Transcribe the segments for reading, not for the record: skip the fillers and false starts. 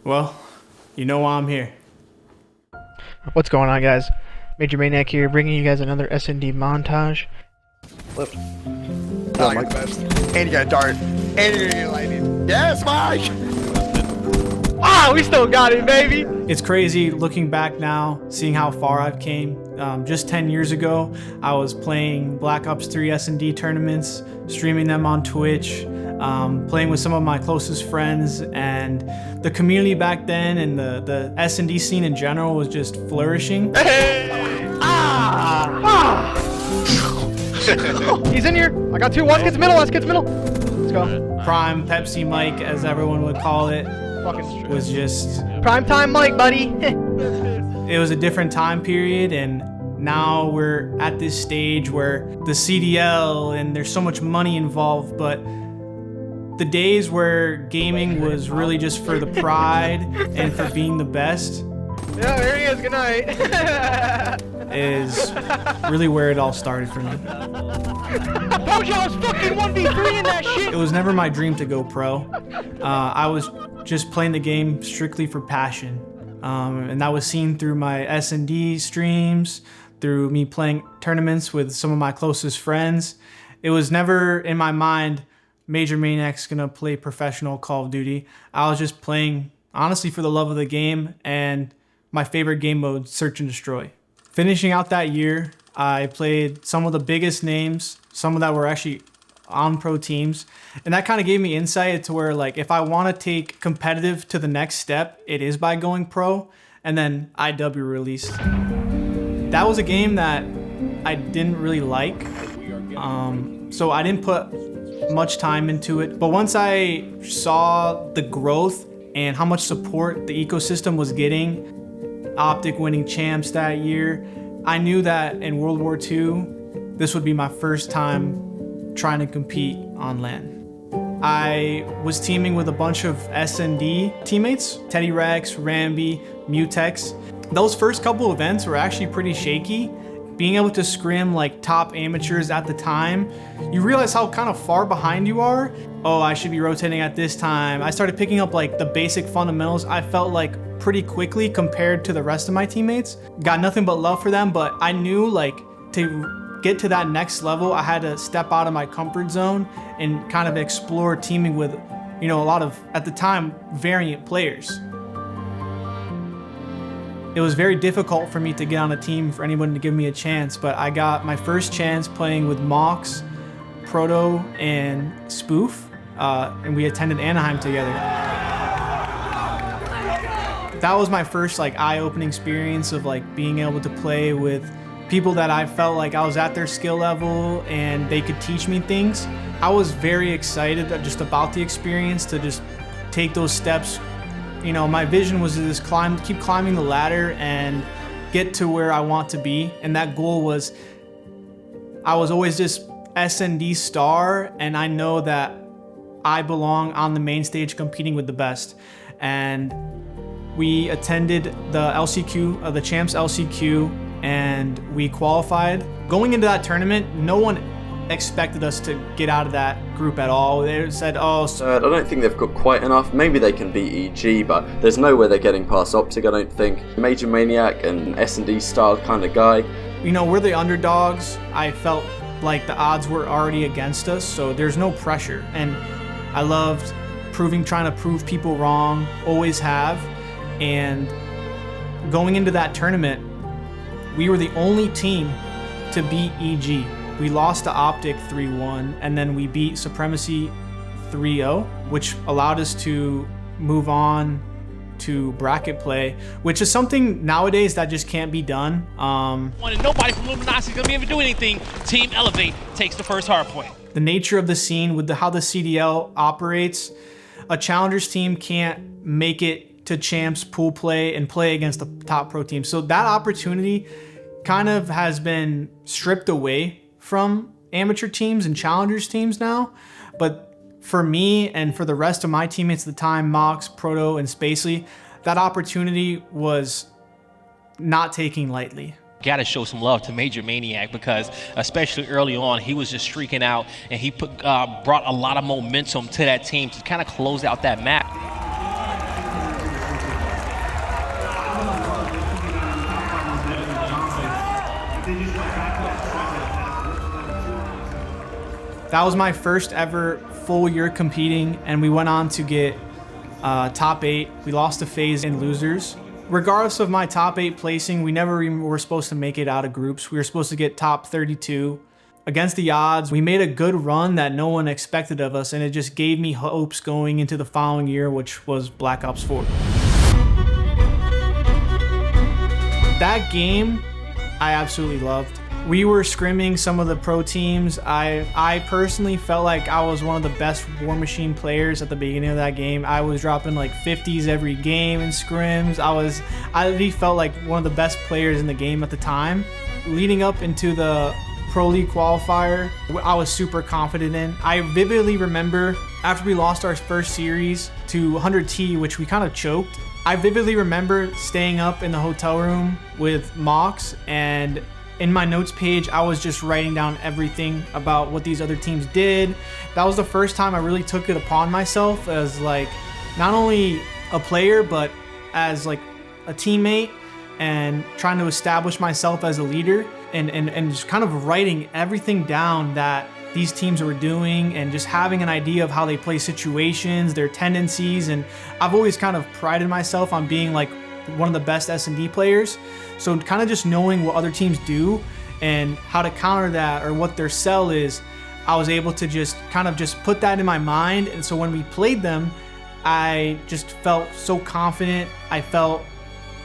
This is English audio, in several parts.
Well, you know why I'm here. What's going on, guys? Major Maniac here, bringing you guys another S&D montage. Flip. Oh, Mike. And you got a dart. And you're gonna get lightning. Yes, Mike! Ah, we still got it, baby! It's crazy looking back now, seeing how far I've came. Just 10 years ago, I was playing Black Ops 3 S&D tournaments, streaming them on Twitch, playing with some of my closest friends, and the community back then and the S&D scene in general was just flourishing. Hey! He's in here! I got two. Last kid's middle, last kid's middle! Let's go. Prime Pepsi Mike, as everyone would call it, was just... Prime time Mike, buddy! It was a different time period, and now we're at this stage where the CDL and there's so much money involved, but the days where gaming was really just for the pride and for being the best Yeah, there he is, good night! is really where it all started for me. I told you I was fucking 1v3 in that shit! It was never my dream to go pro. I was just playing the game strictly for passion. And that was seen through my S&D streams, through me playing tournaments with some of my closest friends. It was never in my mind, Major Maniac's gonna play professional Call of Duty. I was just playing, honestly, for the love of the game and my favorite game mode, Search and Destroy. Finishing out that year, I played some of the biggest names, some that were actually on pro teams, and that kind of gave me insight to where, like, if I want to take competitive to the next step, it is by going pro. And then IW released. That was a game that I didn't really like, so I didn't put much time into it. But once I saw the growth and how much support the ecosystem was getting, Optic winning champs that year, I knew that in World War II, this would be my first time trying to compete on LAN. I was teaming with a bunch of S&D teammates, Teddy Rex, Ramby, Mutex. Those first couple events were actually pretty shaky. Being able to scrim like top amateurs at the time, you realize how kind of far behind you are. Oh, I should be rotating at this time. I started picking up like the basic fundamentals. I felt like pretty quickly compared to the rest of my teammates. Got nothing but love for them, but I knew like to get to that next level, I had to step out of my comfort zone and kind of explore teaming with, you know, a lot of, at the time, variant players. It was very difficult for me to get on a team for anyone to give me a chance, but I got my first chance playing with Mox, Proto, and Spoof, and we attended Anaheim together. That was my first like eye-opening experience of like being able to play with people that I felt like I was at their skill level and they could teach me things. I was very excited just about the experience to just take those steps. You know, my vision was to just keep climbing the ladder and get to where I want to be. And that goal was, I was always just S&D star, and I know that I belong on the main stage competing with the best. And we attended the LCQ, the Champs LCQ, and we qualified. Going into that tournament, no one expected us to get out of that group at all. They said, oh... I don't think they've got quite enough. Maybe they can beat EG, but there's no way they're getting past Optic, I don't think. Major Maniac and S&D style kind of guy. You know, we're the underdogs. I felt like the odds were already against us, so there's no pressure. And I loved trying to prove people wrong, always have. And going into that tournament, we were the only team to beat EG. We lost to Optic 3-1, and then we beat Supremacy 3-0, which allowed us to move on to bracket play, which is something nowadays that just can't be done. Nobody from Luminosity is gonna be able to do anything. Team Elevate takes the first hard point. The nature of the scene with how the CDL operates, a challengers team can't make it to champs pool play and play against the top pro team. So that opportunity kind of has been stripped away from amateur teams and challengers teams now. But for me and for the rest of my teammates at the time, Mox, Proto, and Spacely, that opportunity was not taken lightly. Gotta show some love to Major Maniac, because especially early on, he was just streaking out, and he brought a lot of momentum to that team to kind of close out that map. That was my first ever full year competing, and we went on to get top 8. We lost to FaZe in losers. Regardless of my top 8 placing, we never even were supposed to make it out of groups. We were supposed to get top 32. Against the odds, we made a good run that no one expected of us, and it just gave me hopes going into the following year, which was Black Ops 4. That game, I absolutely loved. We were scrimming some of the pro teams. I personally felt like I was one of the best War Machine players at the beginning of that game. I was dropping like 50s every game in scrims. I really felt like one of the best players in the game at the time. Leading up into the Pro League qualifier, I was super confident in. I vividly remember after we lost our first series to 100T, which we kind of choked. I vividly remember staying up in the hotel room with Mox, and in my notes page, I was just writing down everything about what these other teams did. That was the first time I really took it upon myself as like not only a player, but as like a teammate, and trying to establish myself as a leader, and just kind of writing everything down that these teams were doing, and just having an idea of how they play situations, their tendencies. And I've always kind of prided myself on being like one of the best S&D players. So kind of just knowing what other teams do and how to counter that, or what their sell is, I was able to just kind of just put that in my mind. And so when we played them, I just felt so confident. I felt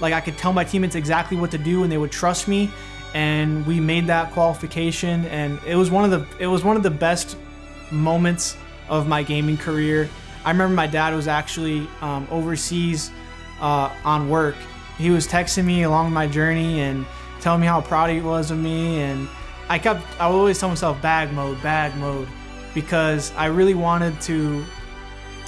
like I could tell my teammates exactly what to do and they would trust me. And we made that qualification, and it was one of the best moments of my gaming career. I remember my dad was actually overseas on work. He was texting me along my journey and telling me how proud he was of me, and I would always tell myself bag mode, because I really wanted to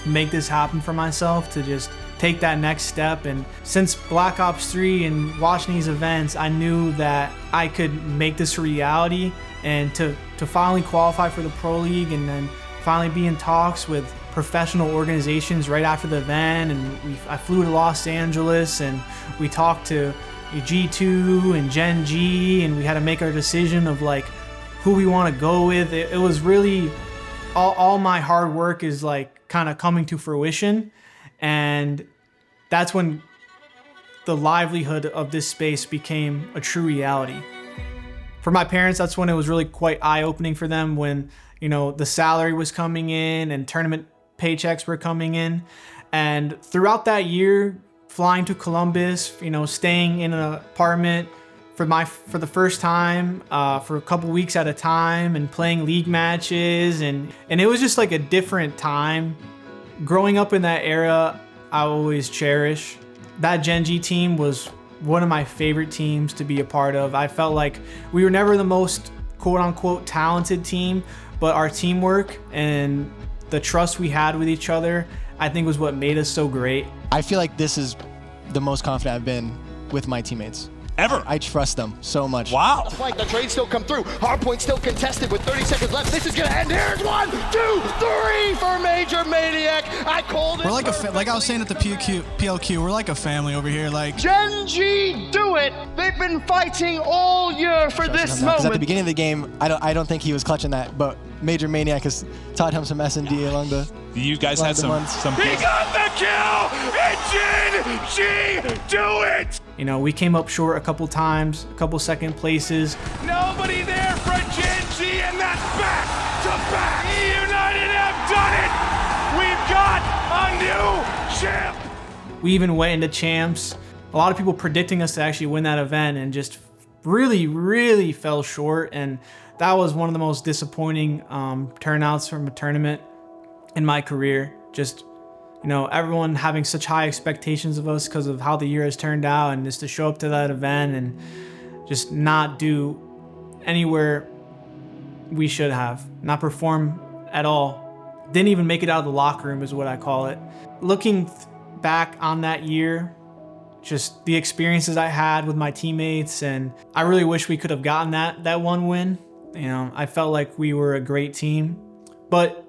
make this happen for myself, to just take that next step. And since Black Ops 3 and watching these events, I knew that I could make this a reality, and to finally qualify for the Pro League, and then finally be in talks with professional organizations right after the event. And I flew to Los Angeles, and we talked to G2 and Gen.G, and we had to make our decision of like who we want to go with. It was really all my hard work is like kind of coming to fruition. And that's when the livelihood of this space became a true reality. For my parents, that's when it was really quite eye-opening for them, when, you know, the salary was coming in and tournament paychecks were coming in. And throughout that year, flying to Columbus, you know, staying in an apartment for the first time for a couple weeks at a time, and playing league matches, and it was just like a different time. Growing up in that era, I always cherish. That Gen.G team was one of my favorite teams to be a part of. I felt like we were never the most quote-unquote talented team, but our teamwork and the trust we had with each other, I think, was what made us so great. I feel like this is the most confident I've been with my teammates. Ever. I trust them so much. Wow. Fight, the trade still come through. Hardpoint still contested with 30 seconds left. This is gonna end. Here's 1, 2, 3 for Major Maniac. I called it. We're like like I was saying at the PLQ, we're like a family over here. Like Gen.G do it. They've been fighting all year for this moment. Because at the beginning of the game, I don't think he was clutching that, but Major Maniac has taught him some S&D along the. You guys had some. He got the kill. And Gen.G do it. You know, we came up short a couple times, a couple second places. Nobody there for Gen.G, and that's back to back. United have done it. We've got a new champ. We even went into champs. A lot of people predicting us to actually win that event, and just really fell short. And that was one of the most disappointing turnouts from a tournament in my career. Just, you know, everyone having such high expectations of us because of how the year has turned out, and just to show up to that event and just not do anywhere we should have, not perform at all. Didn't even make it out of the locker room is what I call it. Looking back on that year, just the experiences I had with my teammates, and I really wish we could have gotten that one win. You know, I felt like we were a great team, but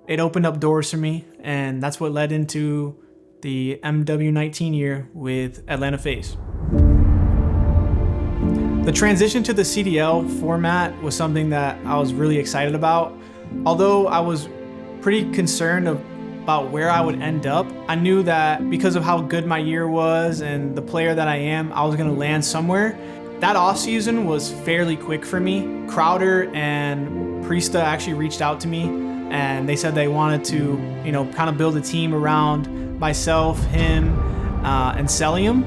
it opened up doors for me, and that's what led into the MW19 year with Atlanta FaZe. The transition to the CDL format was something that I was really excited about. although I was pretty concerned about where I would end up, I knew that because of how good my year was and the player that I am, I was gonna land somewhere. That offseason was fairly quick for me. Crowder and Priesta actually reached out to me and they said they wanted to, you know, kind of build a team around myself, him, and Celium.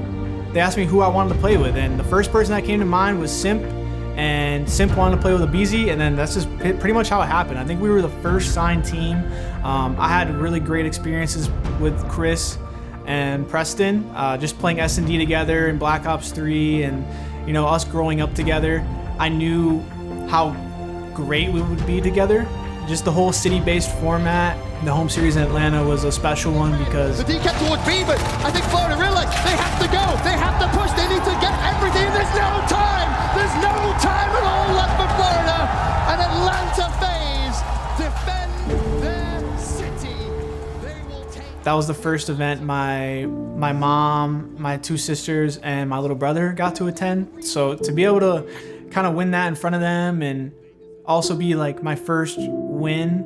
They asked me who I wanted to play with, and the first person that came to mind was Simp, and Simp wanted to play with Abizi, and then that's just pretty much how it happened. I think we were the first signed team. I had really great experiences with Chris and Preston, just playing S&D together in Black Ops 3, and you know, us growing up together. I knew how great we would be together. Just the whole city-based format, the home series in Atlanta was a special one because... The D kept towards B, but I think Florida realized they have to go. They have to push. They need to get everything. There's no time. There's no time at all left for Florida. And Atlanta FaZe defend their city. They will take... That was the first event my mom, my two sisters, and my little brother got to attend. So to be able to kind of win that in front of them and also be like my first win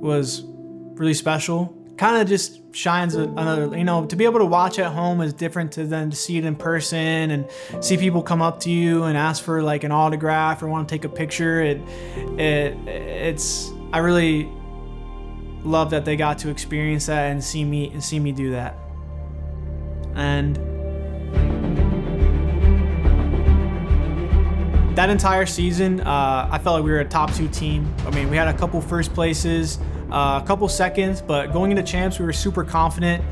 was really special. Kind of just shines another, you know, to be able to watch at home is different than to see it in person and see people come up to you and ask for like an autograph or want to take a picture. It's I really love that they got to experience that and see me do that. And that entire season, I felt like we were a top 2 team. I mean, we had a couple first places, a couple seconds, but going into champs, we were super confident.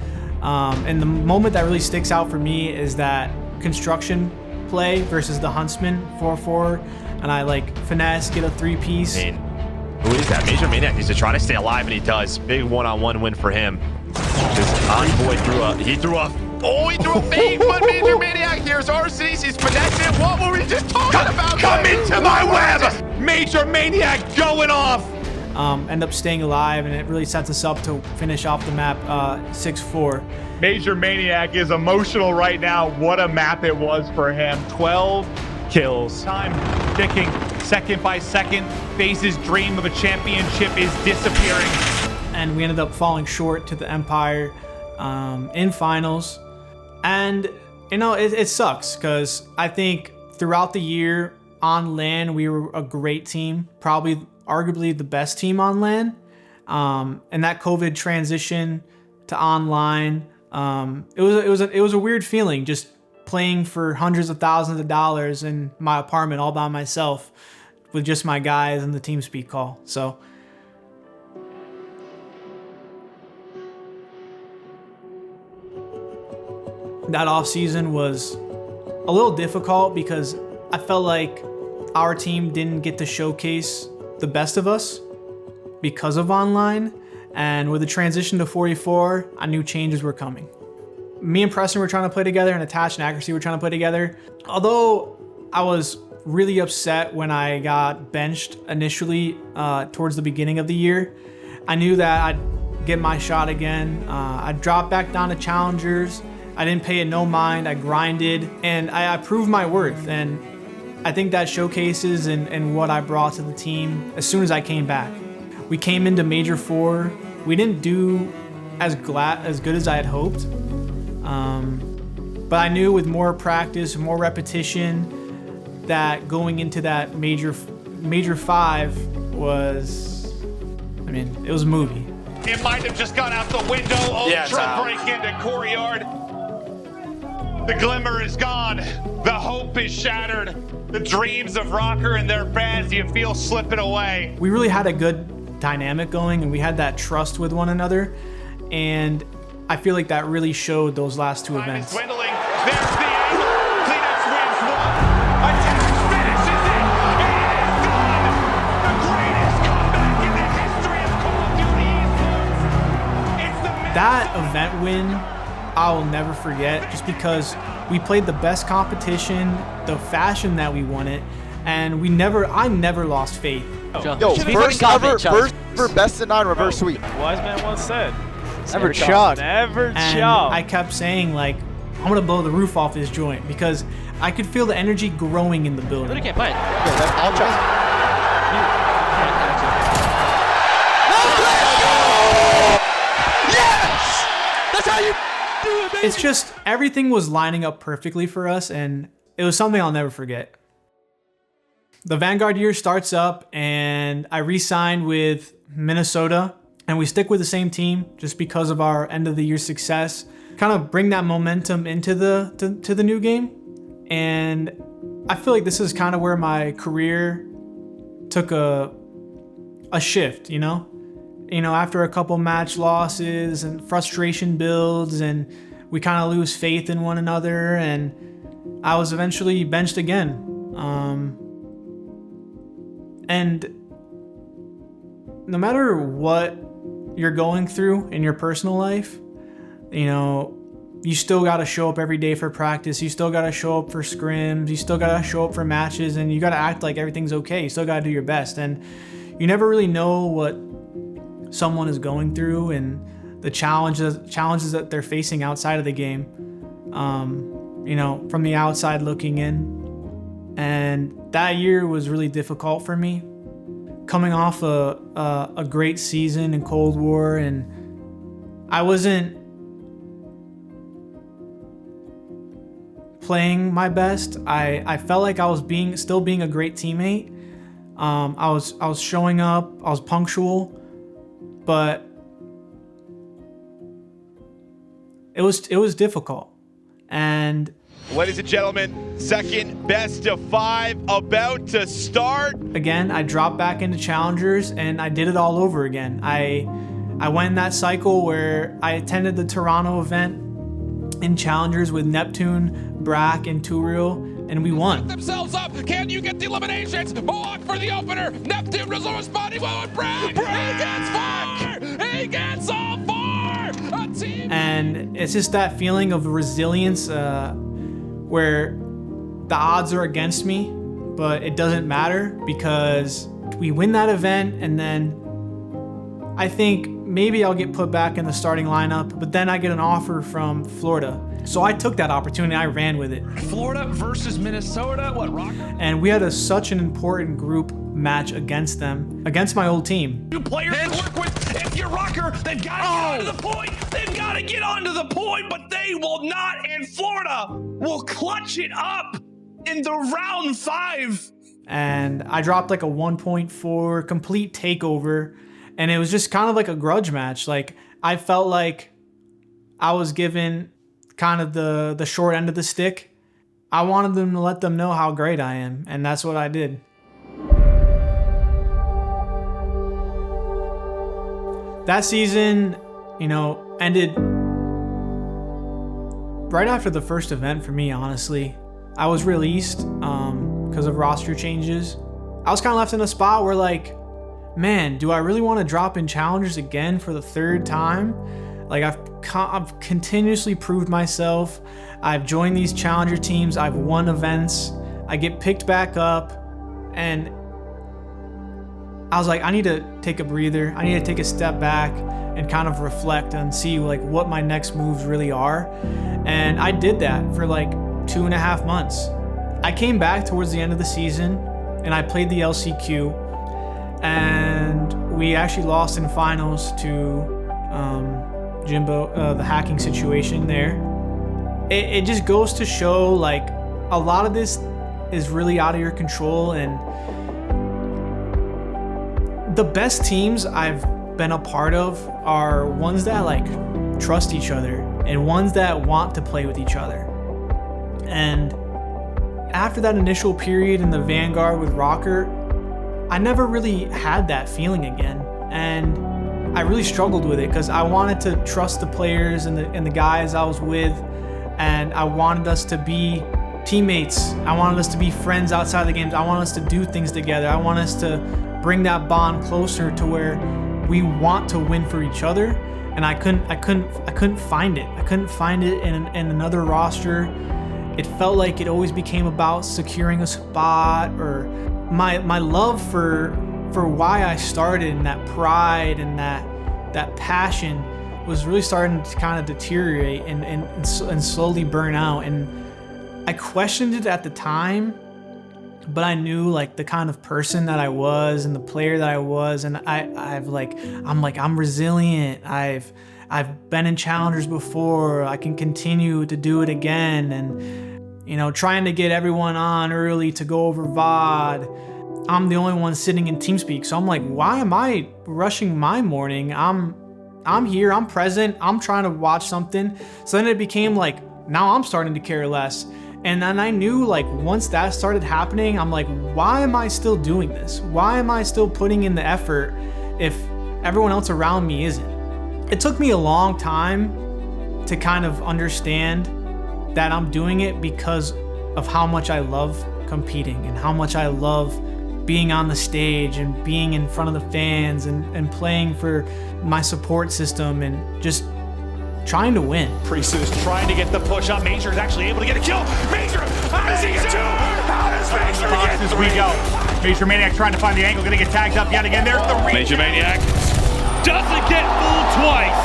And the moment that really sticks out for me is that construction play versus the Huntsman 4-4, and I like finesse, get a 3-piece. Who is that? Major Maniac needs to try to stay alive, and he does. Big one-on-one win for him. Just Envoy threw a fake, but Major Maniac, here's Arsenis, he's finessing. What were we just talking about? Come into my web! Major Maniac going off! End up staying alive, and it really sets us up to finish off the map 6-4. Major Maniac is emotional right now. What a map it was for him. 12 kills. Time ticking second by second. FaZe's dream of a championship is disappearing. And we ended up falling short to the Empire in finals. And, you know, it sucks because I think throughout the year on LAN, we were a great team, probably arguably the best team on LAN. And that COVID transition to online, it was a weird feeling just playing for hundreds of thousands of dollars in my apartment all by myself with just my guys and the TeamSpeak call. So that off season was a little difficult because I felt like our team didn't get to showcase the best of us because of online. And with the transition to 44, I knew changes were coming. Me and Preston were trying to play together, and Attach and Accuracy were trying to play together. Although I was really upset when I got benched initially towards the beginning of the year, I knew that I'd get my shot again. I dropped back down to challengers. I didn't pay it no mind. I grinded, and I proved my worth. And I think that showcases in what I brought to the team as soon as I came back. We came into Major 4. We didn't do as good as I had hoped. But I knew with more practice, more repetition, that going into that Major 5 was, I mean, it was a movie. It might have just gone out the window. Ultra break into courtyard. The glimmer is gone. The hope is shattered. The dreams of Rocker and their fans, you feel slipping away. We really had a good dynamic going, and we had that trust with one another. And I feel like that really showed those last 2 events. Time is dwindling. There's the angle. Cleanups wins one. Attack finishes it. It is done. The greatest comeback in the history of Call of Duty esports. It's the That event win, I will never forget, just because we played the best competition, the fashion that we won it, and I never lost faith. Yo, first ever best of 9 reverse sweep. Wise man once said, Never chalk. never And chalk. I kept saying, like, I'm gonna blow the roof off this joint because I could feel the energy growing in the building. I'll try. It's just everything was lining up perfectly for us, and it was something I'll never forget. The Vanguard year starts up, and I re-signed with Minnesota, and we stick with the same team just because of our end of the year success. Kind of bring that momentum into the new game, and I feel like this is kind of where my career took a shift, you know? After a couple match losses and frustration builds, and we kind of lose faith in one another, and I was eventually benched again. And no matter what you're going through in your personal life, you still got to show up every day for practice. You still got to show up for scrims. You still got to show up for matches, and you got to act like everything's okay. You still got to do your best. And you never really know what someone is going through and the challenges that they're facing outside of the game, from the outside looking in. And that year was really difficult for me. Coming off a great season in Cold War, and I wasn't playing my best. I felt like I was still being a great teammate. I was showing up, I was punctual, but it was difficult. And ladies and gentlemen, second best of 5 about to start. Again, I dropped back into Challengers, and I did it all over again. I went in that cycle where I attended the Toronto event in Challengers with Neptune, Brack, and Turiel, and we won. Themselves up. Can you get the eliminations? Mohawk for the opener. Neptune resource body. Brack. He gets 4. He gets all 4. A team. And it's just that feeling of resilience where the odds are against me, but it doesn't matter because we win that event, and then I think maybe I'll get put back in the starting lineup, but then I get an offer from Florida. So I took that opportunity, I ran with it. Florida versus Minnesota, Rocker? And we had such an important group match against them, against my old team. New players to work with. If you're Rocker, they've got to get onto the point. They've got to get onto the point, but they will not, and Florida will clutch it up in the round 5. And I dropped like a 1.4 complete takeover, and it was just kind of like a grudge match. Like, I felt like I was given kind of the short end of the stick. I wanted them to let them know how great I am, and that's what I did. That season, ended right after the first event for me, honestly. I was released because of roster changes. I was kind of left in a spot where, like, man, do I really want to drop in Challengers again for the 3rd time? Like, I've continuously proved myself. I've joined these Challenger teams. I've won events. I get picked back up, and I was like, I need to take a breather. I need to take a step back and kind of reflect and see like what my next moves really are. And I did that for like 2.5 months. I came back towards the end of the season, and I played the LCQ, and we actually lost in finals to Jimbo, the hacking situation there. It just goes to show, like, a lot of this is really out of your control, and the best teams I've been a part of are ones that like trust each other and ones that want to play with each other. And after that initial period in the Vanguard with Rocker, I never really had that feeling again. And I really struggled with it because I wanted to trust the players and the guys I was with, and I wanted us to be teammates. I wanted us to be friends outside the games. I wanted us to do things together. I want us to bring that bond closer to where we want to win for each other. And I couldn't find it. I couldn't find it in another roster. It felt like it always became about securing a spot, or my love for why I started, and that pride and that passion was really starting to kind of deteriorate and slowly burn out. And I questioned it at the time, but I knew like the kind of person that I was and the player that I was, and I'm resilient. I've been in challengers before. I can continue to do it again, and you know, trying to get everyone on early to go over VOD. I'm the only one sitting in TeamSpeak, so I'm like, why am I rushing my morning? I'm here, I'm present, I'm trying to watch something. So then it became like, now I'm starting to care less. And then I knew like once that started happening, I'm like, why am I still doing this? Why am I still putting in the effort if everyone else around me isn't? It took me a long time to kind of understand that I'm doing it because of how much I love competing and how much I love being on the stage and being in front of the fans and playing for my support system and just trying to win. Priest is trying to get the push on. Major is actually able to get a kill. Major, how does he get two? How does Major get three? We go. Major Maniac trying to find the angle, gonna get tagged up yet again. There's the reach. Major Maniac doesn't get fooled twice.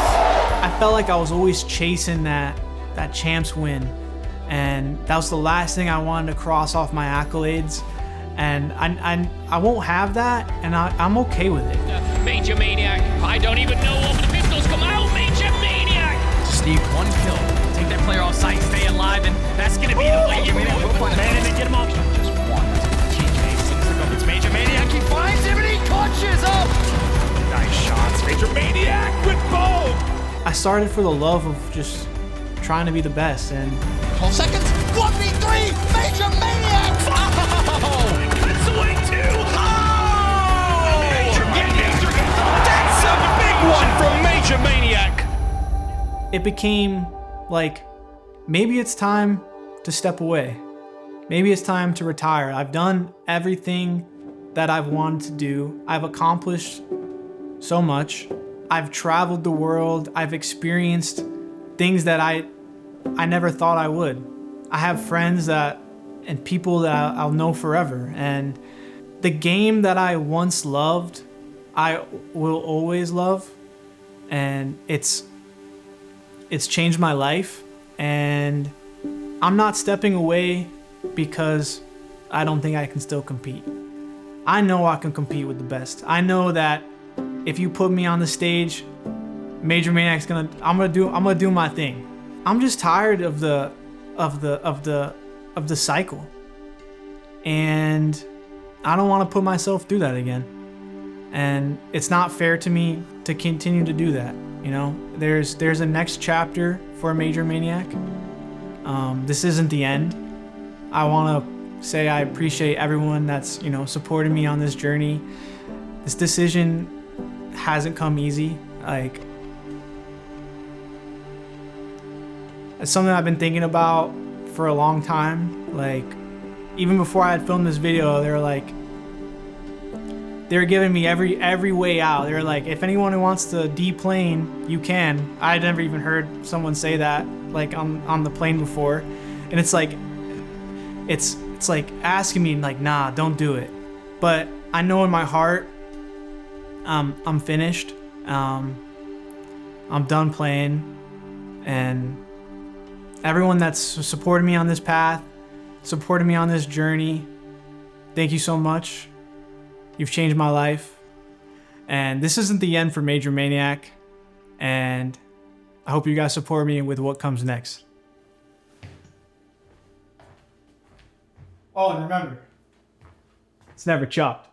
I felt like I was always chasing that champs win, and that was the last thing I wanted to cross off my accolades. And I won't have that, and I'm okay with it. Major Maniac, I don't even know what the pistols come out. Major Maniac! Just need one kill. Take that player off site, stay alive, and that's gonna be the way you win. Man, and then get him off. Just one. It's Major Maniac. He finds him and he clutches up. Nice shots. Major Maniac with both. I started for the love of just trying to be the best, and 12 seconds. 1v3. Major Maniac. Cuts away too. That's a big one from Major Maniac. it became like, maybe it's time to step away. Maybe it's time to retire. I've done everything that I've wanted to do. I've accomplished so much. I've traveled the world. I've experienced things that I never thought I would. I have friends and people that I'll know forever. And the game that I once loved, I will always love. And it's changed my life. And I'm not stepping away because I don't think I can still compete. I know I can compete with the best. I know that if you put me on the stage, Major Maniac's I'm gonna do my thing. I'm just tired of the cycle. And I don't want to put myself through that again. And it's not fair to me to continue to do that. You know, there's a next chapter for Major Maniac. This isn't the end. I want to say I appreciate everyone that's, you know, supported me on this journey. This decision hasn't come easy. Like, it's something I've been thinking about for a long time. Like, even before I had filmed this video, they were giving me every way out. They were like, if anyone who wants to deplane, you can. I'd never even heard someone say that, like, on the plane before. And it's like, it's like asking me, like, nah, don't do it. But I know in my heart, I'm finished. I'm done playing. And everyone that's supported me on this path, supported me on this journey, thank you so much. You've changed my life. And this isn't the end for Major Maniac. And I hope you guys support me with what comes next. Oh, and remember, it's never chopped.